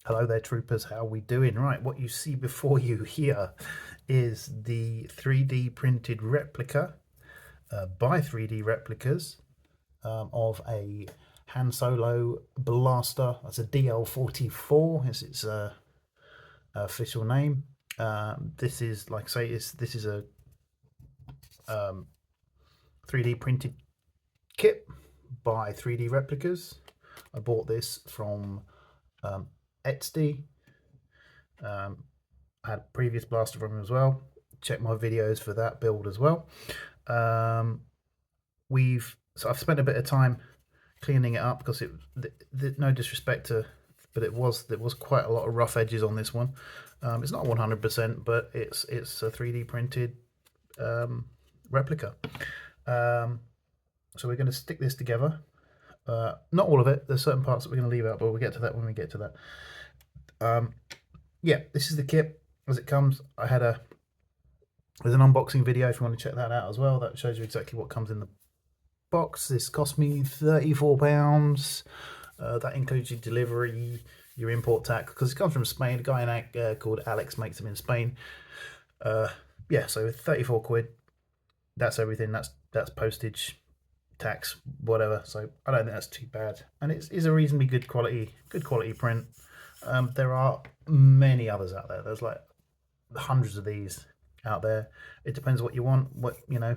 Hello there, troopers. How are we doing? Right, what you see before you here is the 3D printed replica by 3D Replicas of a Han Solo blaster. That's a DL-44, is its official name. This is, like I say, this is a 3D printed kit by 3D Replicas. I bought this from Etsy. I had a previous blaster from him as well. Check my videos for that build as well. So I've spent a bit of time cleaning it up because no disrespect to, but there was quite a lot of rough edges on this one. It's not 100%, but it's a 3D printed replica. So we're going to stick this together. Not all of it. There's certain parts that we're going to leave out, but we'll get to that when we get to that. Yeah, this is the kit as it comes. There's an unboxing video if you want to check that out as well. That shows you exactly what comes in the box. This cost me £34. That includes your delivery, your import tax, because it comes from Spain. A guy called Alex makes them in Spain. Yeah, so 34 quid. That's everything. That's postage, tax, whatever. So I don't think that's too bad, and it's a reasonably good quality print. There are many others out there. There's like hundreds of these out there. It depends what you want, what you know.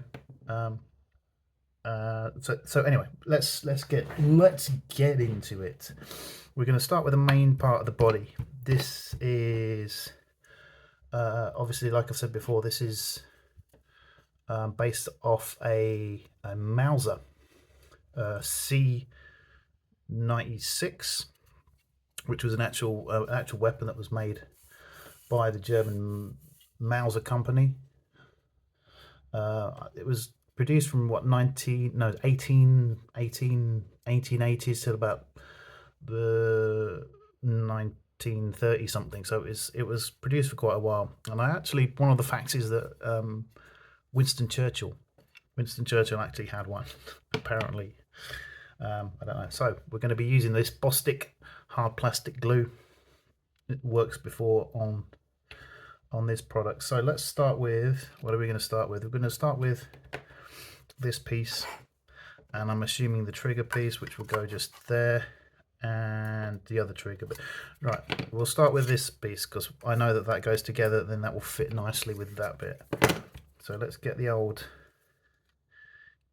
So anyway, let's get into it. We're going to start with the main part of the body. This is obviously, like I've said before, this is based off a Mauser C96, which was an actual weapon that was made by the German Mauser company. It was produced from what 1880s till about the 1930 something. So it was produced for quite a while. And one of the facts is that Winston Churchill actually had one, apparently. I don't know. So we're going to be using this Bostik hard plastic glue. It works before on this product. So let's start with, what are we going to start with? We're going to start with this piece, and I'm assuming the trigger piece, which will go just there, and the other trigger. But right, we'll start with this piece because I know that goes together, then that will fit nicely with that bit. So let's get the old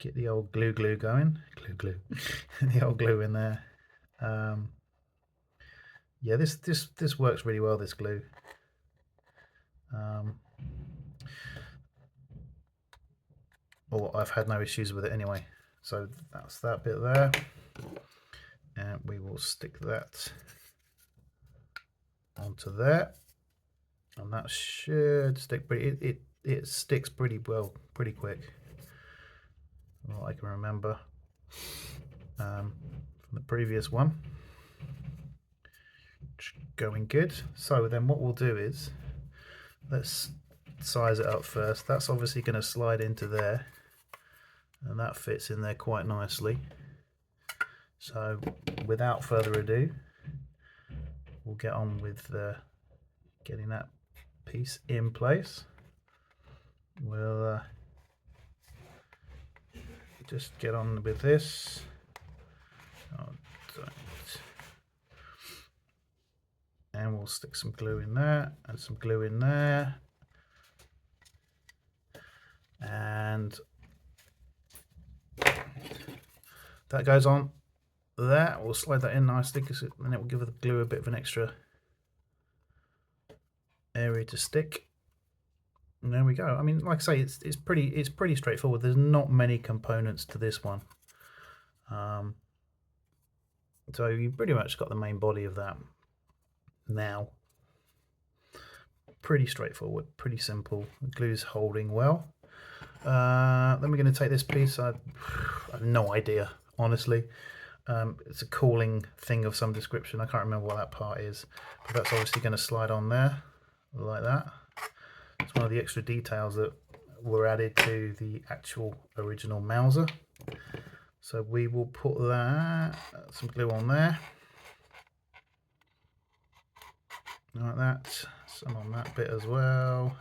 glue going. Glue the old glue in there. Yeah, this works really well, this glue. Well, I've had no issues with it anyway. So that's that bit there, and we will stick that onto there, and that should stick pretty. It sticks pretty well, pretty quick, from what I can remember from the previous one. Going good. So then what we'll do is, let's size it up first. That's obviously going to slide into there, and that fits in there quite nicely. So without further ado, we'll get on with getting that piece in place. We'll just get on with this. And we'll stick some glue in there and some glue in there, and that goes on there. We'll slide that in nicely because then it will give the glue a bit of an extra area to stick. And there we go. I mean, like I say, it's pretty straightforward. There's not many components to this one, so you pretty much got the main body of that. Now, pretty straightforward, pretty simple. The glue's holding well. Then we're going to take this piece. I have no idea, honestly. It's a cooling thing of some description. I can't remember what that part is, but that's obviously going to slide on there like that. It's one of the extra details that were added to the actual original Mauser. So we will put some glue on there. like that. Some on that bit as well.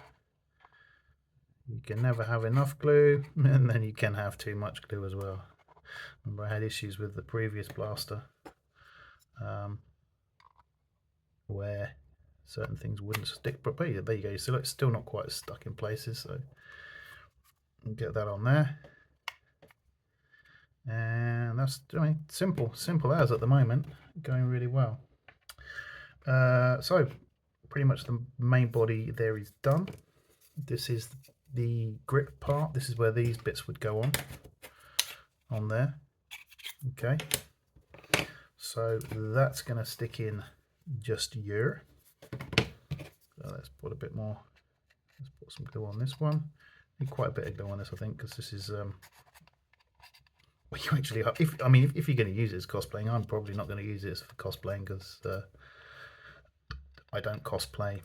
You can never have enough glue, and then you can have too much glue as well. Remember, I had issues with the previous blaster where certain things wouldn't stick, but there you go. So it's still not quite stuck in places, so get that on there. And that's, I mean, simple as at the moment, going really well. So pretty much the main body there is done. This is the grip part. This is where these bits would go on there. Okay, so that's going to stick in just here. So let's put a bit more. Let's put some glue on this one. Need quite a bit of glue on this, I think, because this is well, you actually, if you're going to use it as cosplaying, I'm probably not going to use it for cosplaying because I don't cosplay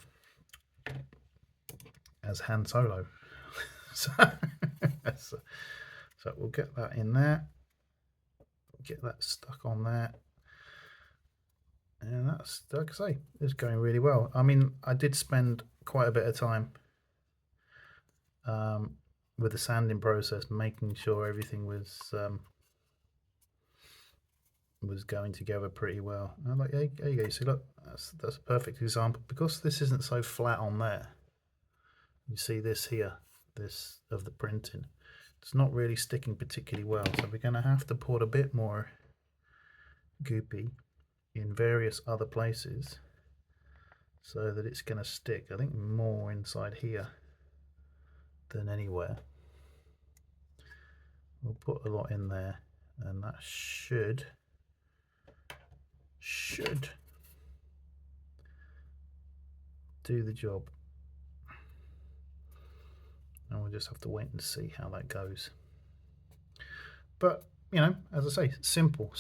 as Han Solo. so we'll get that in there, get that stuck on there, and that's, like I say, it's going really well. I mean, I did spend quite a bit of time with the sanding process, making sure everything was going together pretty well. And I'm like, there you go. See, look, that's a perfect example, because this isn't so flat on there. You see this here, this of the printing, it's not really sticking particularly well, so we're going to have to put a bit more goopy in various other places so that it's going to stick. I think more inside here than anywhere. We'll put a lot in there, and that should do the job. And we'll just have to wait and see how that goes. But, you know, as I say, simple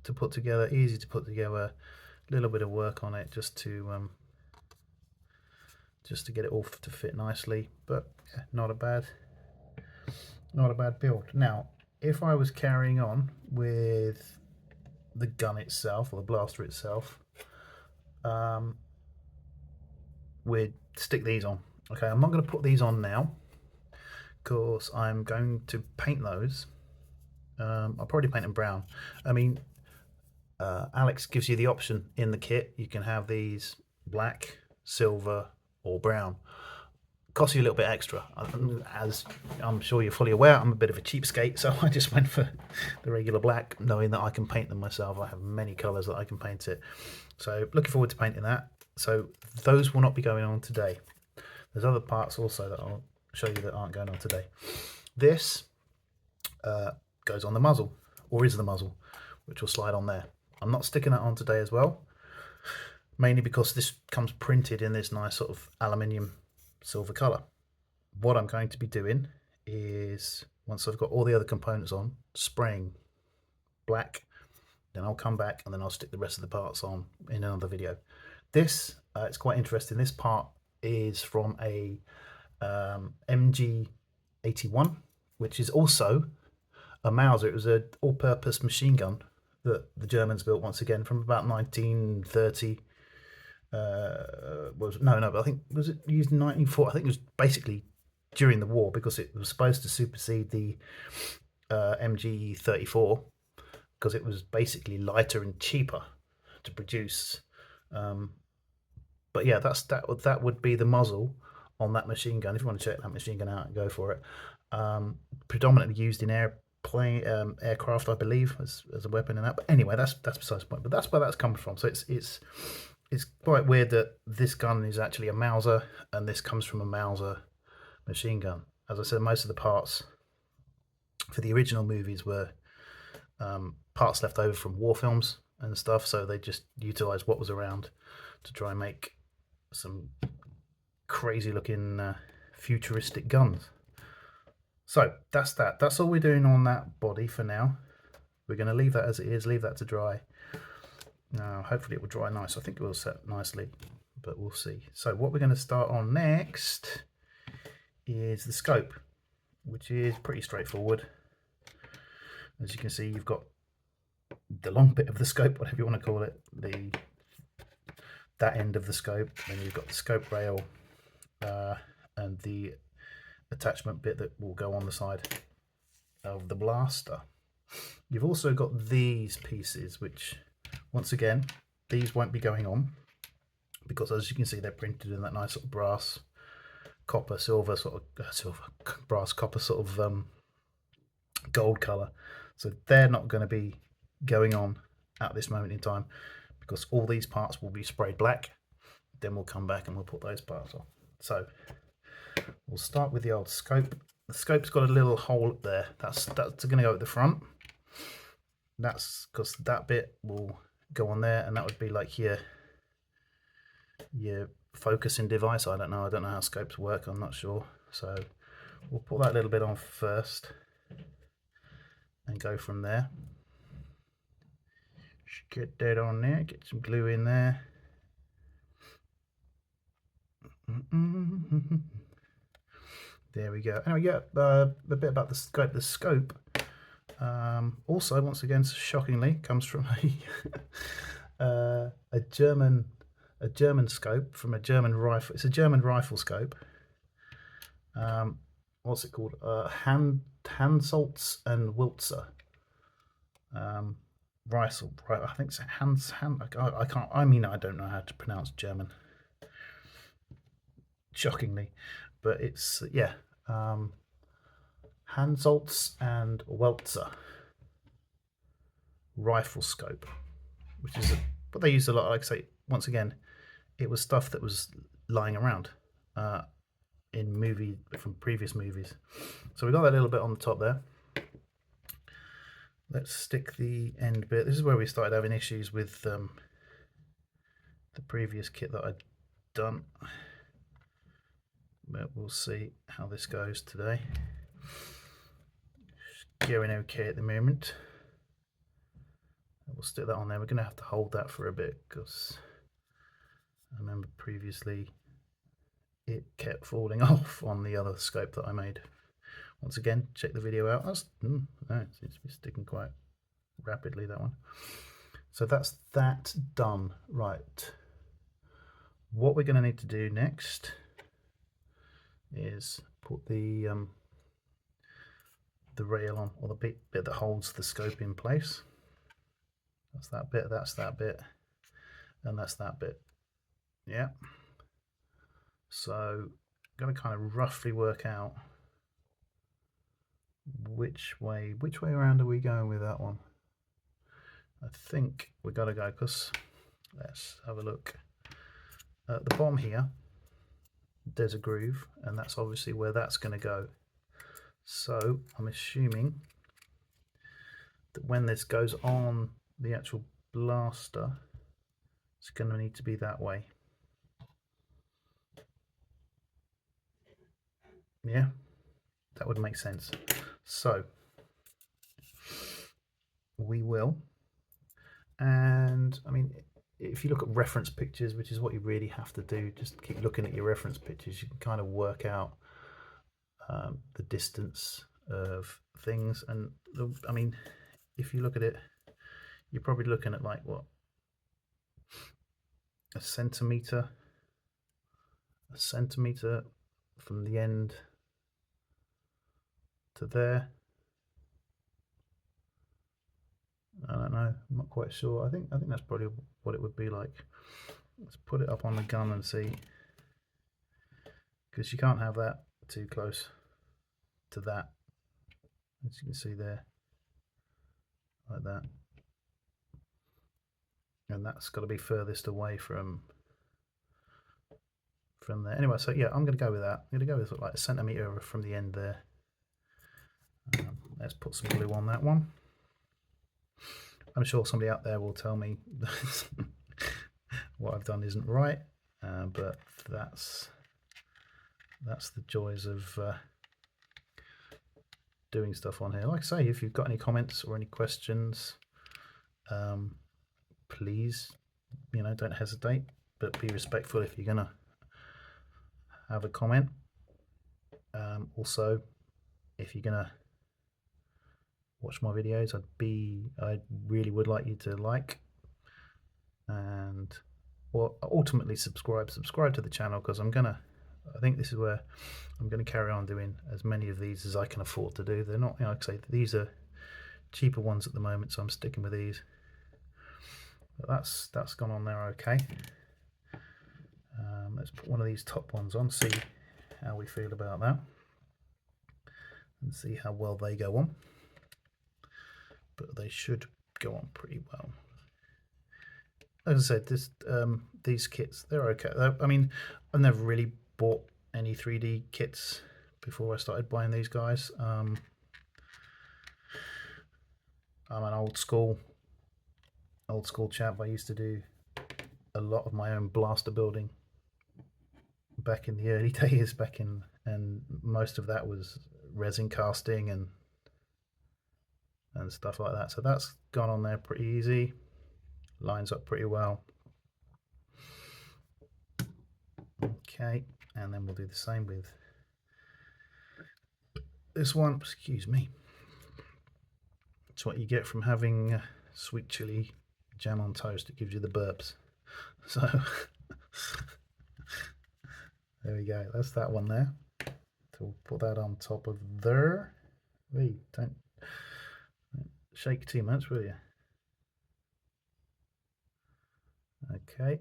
to put together, easy to put together. A little bit of work on it just to get it all to fit nicely. But yeah, not a bad build. Now, if I was carrying on with the gun itself, or the blaster itself, we'd stick these on. Okay, I'm not going to put these on now because I'm going to paint those. I'll probably paint them brown. I mean, Alex gives you the option in the kit. You can have these black, silver, or brown. Costs you a little bit extra. As I'm sure you're fully aware, I'm a bit of a cheapskate, so I just went for the regular black, knowing that I can paint them myself. I have many colours that I can paint it. So looking forward to painting that. So those will not be going on today. There's other parts also that I'll show you that aren't going on today. This goes on the muzzle, or is the muzzle, which will slide on there. I'm not sticking that on today as well, mainly because this comes printed in this nice sort of aluminium silver colour. What I'm going to be doing is, once I've got all the other components on, spraying black, then I'll come back and then I'll stick the rest of the parts on in another video. This, it's quite interesting. This part is from a MG81, which is also a Mauser. It was an all-purpose machine gun that the Germans built, once again, from about 1930. But I think, was it used in 1940? I think it was basically during the war, because it was supposed to supersede the MG-34, because it was basically lighter and cheaper to produce. But yeah, that would be the muzzle on that machine gun. If you want to check that machine gun out, go for it. Predominantly used in aircraft, I believe, as a weapon in that. But anyway, that's besides the point. But that's where that's come from. So it's quite weird that this gun is actually a Mauser, and this comes from a Mauser machine gun. As I said, most of the parts for the original movies were parts left over from war films and stuff, so they just utilised what was around to try and make some crazy looking futuristic guns. So that's that. That's all we're doing on that body for now. We're going to leave that as it is, leave that to dry. Now, hopefully it will dry nice. I think it will set nicely, but we'll see. So what we're going to start on next is the scope, which is pretty straightforward. As you can see, you've got the long bit of the scope, whatever you want to call it, the that end of the scope. Then you've got the scope rail and the attachment bit that will go on the side of the blaster. You've also got these pieces, which once again, these won't be going on because as you can see, they're printed in that nice sort of brass, copper, silver sort of brass, copper sort of gold color. So they're not going to be going on at this moment in time because all these parts will be sprayed black. Then we'll come back and we'll put those parts on. So we'll start with the old scope. The scope's got a little hole up there. That's going to go at the front. That's because that bit will go on there, and that would be like your focusing device. I don't know how scopes work, I'm not sure. So we'll put that little bit on first and go from there. Just get that on there, get some glue in there. There we go. Anyway, yeah, a bit about the scope. The scope also, once again, shockingly, comes from a German scope from a German rifle. It's a German rifle scope. What's it called? Hansoltz and Wiltzer. Rifle. I think it's I can't. I mean, I don't know how to pronounce German. Shockingly, but it's yeah. Hansoltz and Weltzer rifle scope, which is what they use a lot. Like I say, once again, it was stuff that was lying around from previous movies. So we got that little bit on the top there. Let's stick the end bit. This is where we started having issues with the previous kit that I'd done. But we'll see how this goes today. It's going okay at the moment. We'll stick that on there. We're going to have to hold that for a bit because I remember previously it kept falling off on the other scope that I made. Once again, check the video out. No, it seems to be sticking quite rapidly, that one. So that's that done. Right. What we're going to need to do next is put the rail on, or the bit that holds the scope in place. That's that bit, and that's that bit. Yeah. So I'm going to kind of roughly work out which way around are we going with that one. I think we got to go, because let's have a look at the bottom here. There's a groove, and that's obviously where that's going to go. So I'm assuming that when this goes on the actual blaster, it's going to need to be that way. Yeah, that would make sense. So we will, and I mean, if you look at reference pictures, which is what you really have to do, just keep looking at your reference pictures, you can kind of work out the distance of things. And I mean, if you look at it, you're probably looking at like what, a centimeter from the end to there. I don't know, I'm not quite sure. I think that's probably what it would be like. Let's put it up on the gun and see, because you can't have that too close to that, as you can see there, like that, and that's got to be furthest away from there. Anyway, so yeah, I'm going to go with that. I'm going to go with like a centimetre from the end there. Let's put some glue on that one. I'm sure somebody out there will tell me what I've done isn't right, but that's the joys of doing stuff on here. Like I say, if you've got any comments or any questions, please, don't hesitate, but be respectful if you're gonna have a comment. Also, if you're gonna watch my videos, I really would like you to like and or ultimately subscribe to the channel, because I think this is where I'm gonna carry on doing as many of these as I can afford to do. They're not, you know, like I say, these are cheaper ones at the moment, so I'm sticking with these. But that's gone on there okay. Let's put one of these top ones on, see how we feel about that, and see how well they go on. But they should go on pretty well. As I said, these kits, they're okay. I mean, I've never really bought any 3D kits before I started buying these guys. I'm an old school chap. I used to do a lot of my own blaster building back in the early days, and most of that was resin casting and stuff like that. So that's gone on there pretty easy, lines up pretty well. Okay, and then we'll do the same with this one. Excuse me. It's what you get from having sweet chili jam on toast. It gives you the burps. So there we go. That's that one there. So we'll put that on top of there. Wait, don't shake too much, will you? Okay.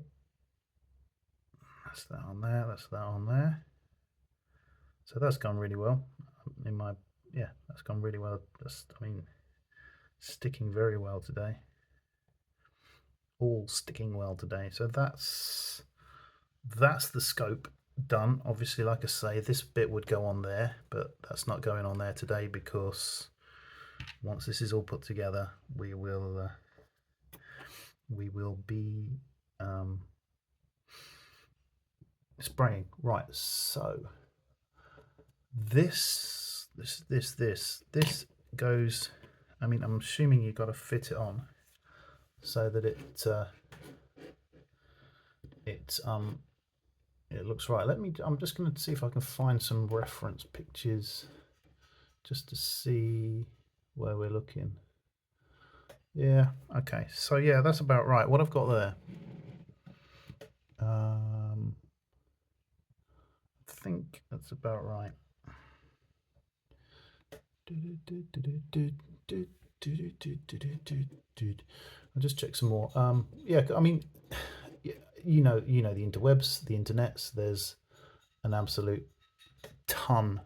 That's that on there. That's that on there. So that's gone really well. That's gone really well. I mean, sticking very well today. All sticking well today. So that's the scope done. Obviously, like I say, this bit would go on there, but that's not going on there today, because once this is all put together, we will be spraying. Right, so this goes, I mean, I'm assuming you've got to fit it on so that it looks right. I'm just going to see if I can find some reference pictures just to see where we're looking. Yeah, okay, so yeah, that's about right. What I've got there, I think that's about right. I'll just check some more. Yeah, I mean, you know the interwebs, the internets. There's an absolute ton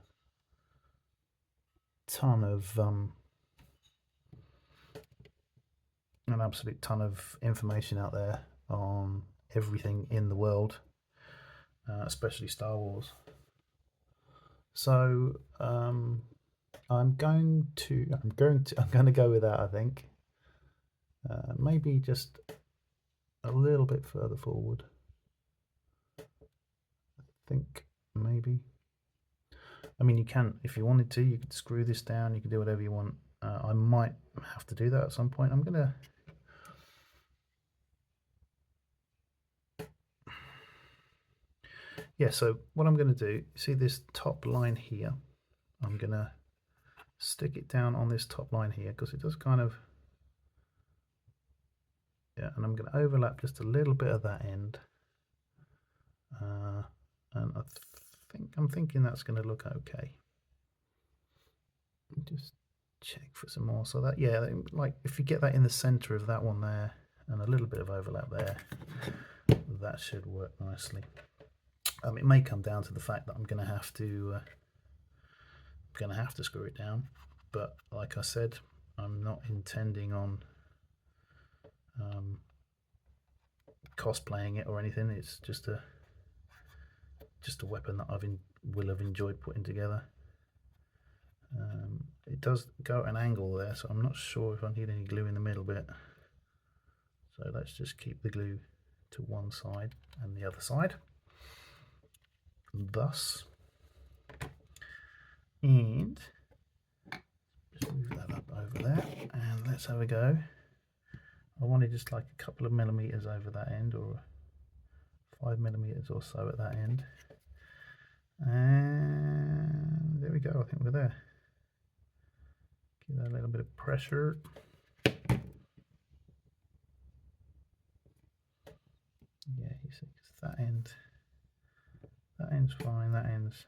of information out there on everything in the world, especially Star Wars. So I'm going to go with that. I think maybe just a little bit further forward. I think maybe. I mean, you can, if you wanted to, you could screw this down. You can do whatever you want. I might have to do that at some point. I'm gonna. Yeah, so what I'm going to do, see this top line here, I'm going to stick it down on this top line here, because it does kind of, yeah, and I'm going to overlap just a little bit of that end, and I'm thinking that's going to look okay. Just check for some more. So that, yeah, like if you get that in the center of that one there and a little bit of overlap there, that should work nicely. It may come down to the fact that I'm going to have to screw it down, but like I said, I'm not intending on cosplaying it or anything. It's just a weapon that will have enjoyed putting together. It does go at an angle there, so I'm not sure if I need any glue in the middle bit. So let's just keep the glue to one side and the other side. Thus, and just move that up over there, and let's have a go. I wanted just like a couple of millimeters over that end, or 5 millimeters or so at that end, and there we go. I think we're there. Give that a little bit of pressure. Yeah, that end's fine, that end's.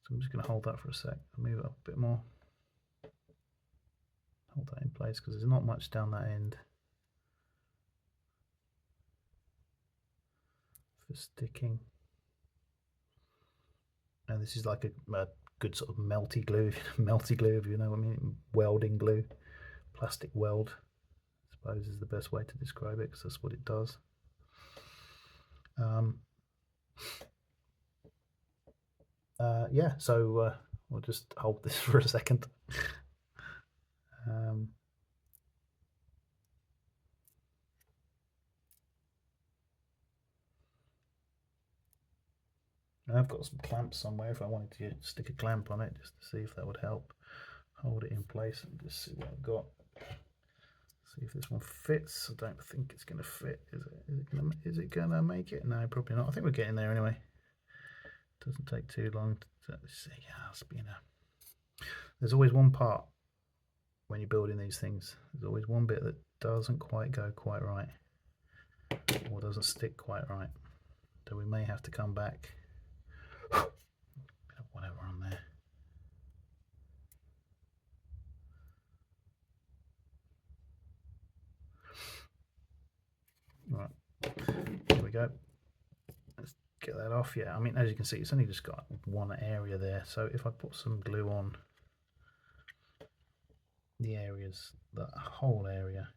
So I'm just going to hold that for a sec, move it up a bit more, hold that in place because there's not much down that end for sticking. And this is like a good sort of melty glue, if you know what I mean, welding glue, plastic weld, I suppose is the best way to describe it because that's what it does. Yeah, so we'll just hold this for a second. I've got some clamps somewhere if I wanted to stick a clamp on it just to see if that would help hold it in place and just see what I've got. See if this one fits. I don't think it's going to fit. Is it going to make it? No, probably not. I think we're getting there anyway. Doesn't take too long to see. There's always one part when you're building these things. There's always one bit that doesn't quite go quite right or doesn't stick quite right. So we may have to come back. Whatever on there. Right, here we go. Let's get that off. Yeah, I mean, as you can see, it's only just got one area there. So if I put some glue on the areas, that whole area,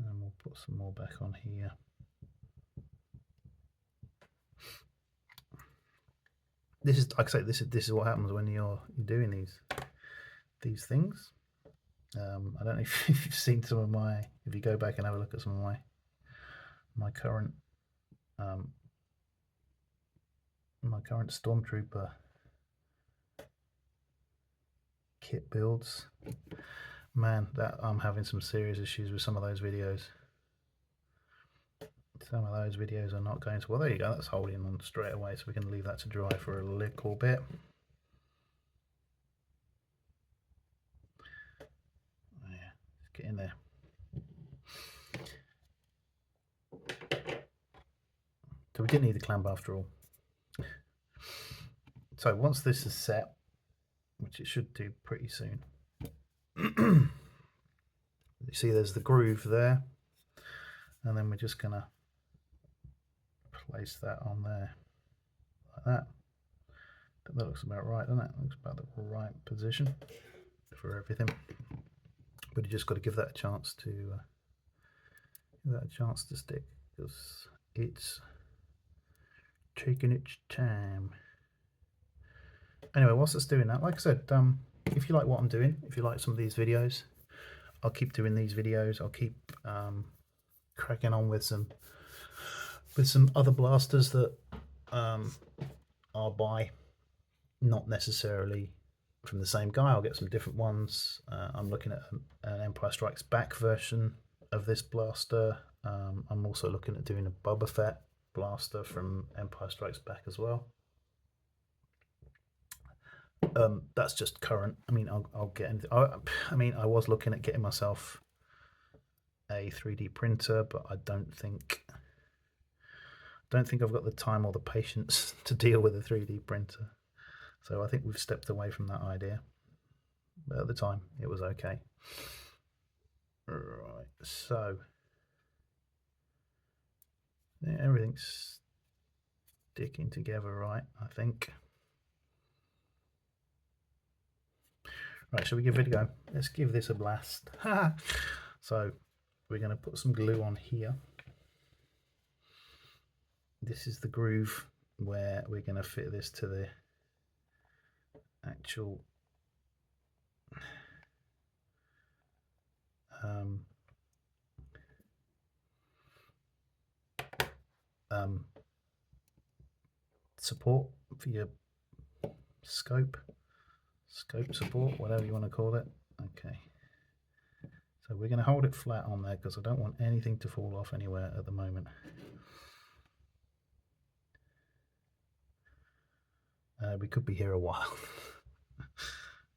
and we'll put some more back on here. This is, like I say, this is what happens when you're doing these things. I don't know if you've seen some of my. If you go back and have a look at some of my current Stormtrooper kit builds, man, that I'm having some serious issues with some of those videos. Some of those videos are not going to. Well, there you go. That's holding on straight away, so we can leave that to dry for a little bit. Yeah, let's get in there. So we didn't need the clamp after all. So once this is set, which it should do pretty soon, you see there's the groove there, and then we're just gonna place that on there like that. That looks about right, doesn't it? Looks about the right position for everything. But you just got to give that a chance to stick, because it's taking its time. Anyway, whilst it's doing that, like I said, if you like what I'm doing, if you like some of these videos, I'll keep doing these videos. I'll keep cracking on with some other blasters that I'll buy, not necessarily from the same guy. I'll get some different ones. I'm looking at an Empire Strikes Back version of this blaster. I'm also looking at doing a Boba Fett blaster from Empire Strikes Back as well. That's just current. I mean, I'll get into. I mean, I was looking at getting myself a 3D printer, but I don't think I've got the time or the patience to deal with a 3D printer. So I think we've stepped away from that idea. But at the time, it was okay. Right, so yeah, everything's sticking together right, I think. Right, shall we give it a go? Let's give this a blast. So we're going to put some glue on here. This is the groove where we're going to fit this to the actual support for your scope support, whatever you want to call it. Okay, so we're going to hold it flat on there because I don't want anything to fall off anywhere at the moment. We could be here a while.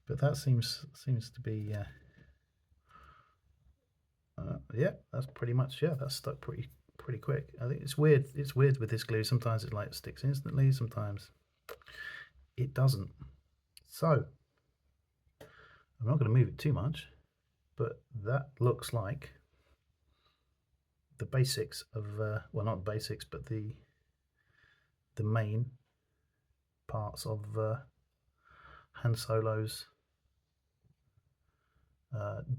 But that seems to be yeah, that's pretty much, yeah, that's stuck pretty quick. I think it's weird. It's weird with this glue. Sometimes it like sticks instantly, sometimes it doesn't. So I'm not going to move it too much, but that looks like the basics of well, not basics, but the main parts of Han Solo's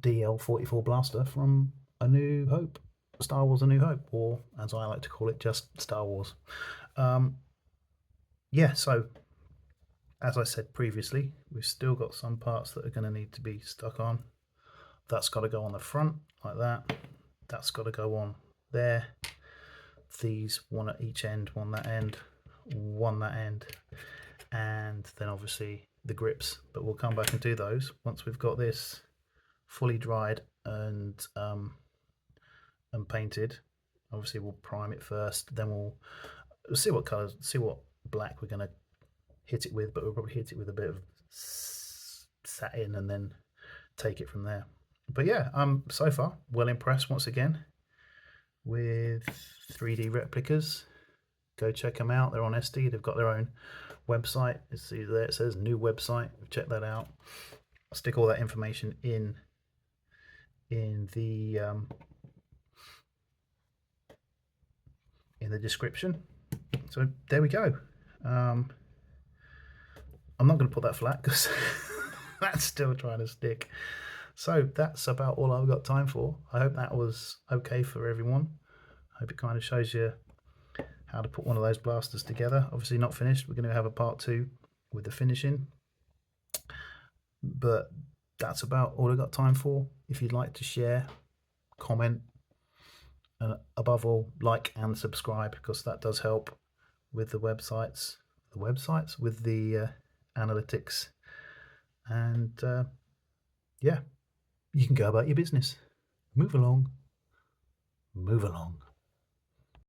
DL-44 blaster from A New Hope, Star Wars: A New Hope, or as I like to call it, just Star Wars. Yeah, so as I said previously, we've still got some parts that are going to need to be stuck on. That's got to go on the front like that. That's got to go on there. These, one at each end, one that end, one that end, and then obviously the grips. But we'll come back and do those once we've got this fully dried and painted. Obviously we'll prime it first, then we'll see what colors, see what black we're going to hit it with, but we'll probably hit it with a bit of satin and then take it from there. But yeah, I'm so far well impressed once again with 3D Replicas. Go check them out. They're on SD. They've got their own website. See there, it says new website. Check that out. I'll stick all that information in the description. So there we go. I'm not going to put that flat because that's still trying to stick. So that's about all I've got time for. I hope that was okay for everyone. I hope it kind of shows you how to put one of those blasters together. Obviously not finished. We're going to have a part 2 with the finishing. But that's about all I've got time for. If you'd like to share, comment, and above all, like and subscribe, because that does help with the websites, with the analytics. And yeah, you can go about your business. Move along. Move along.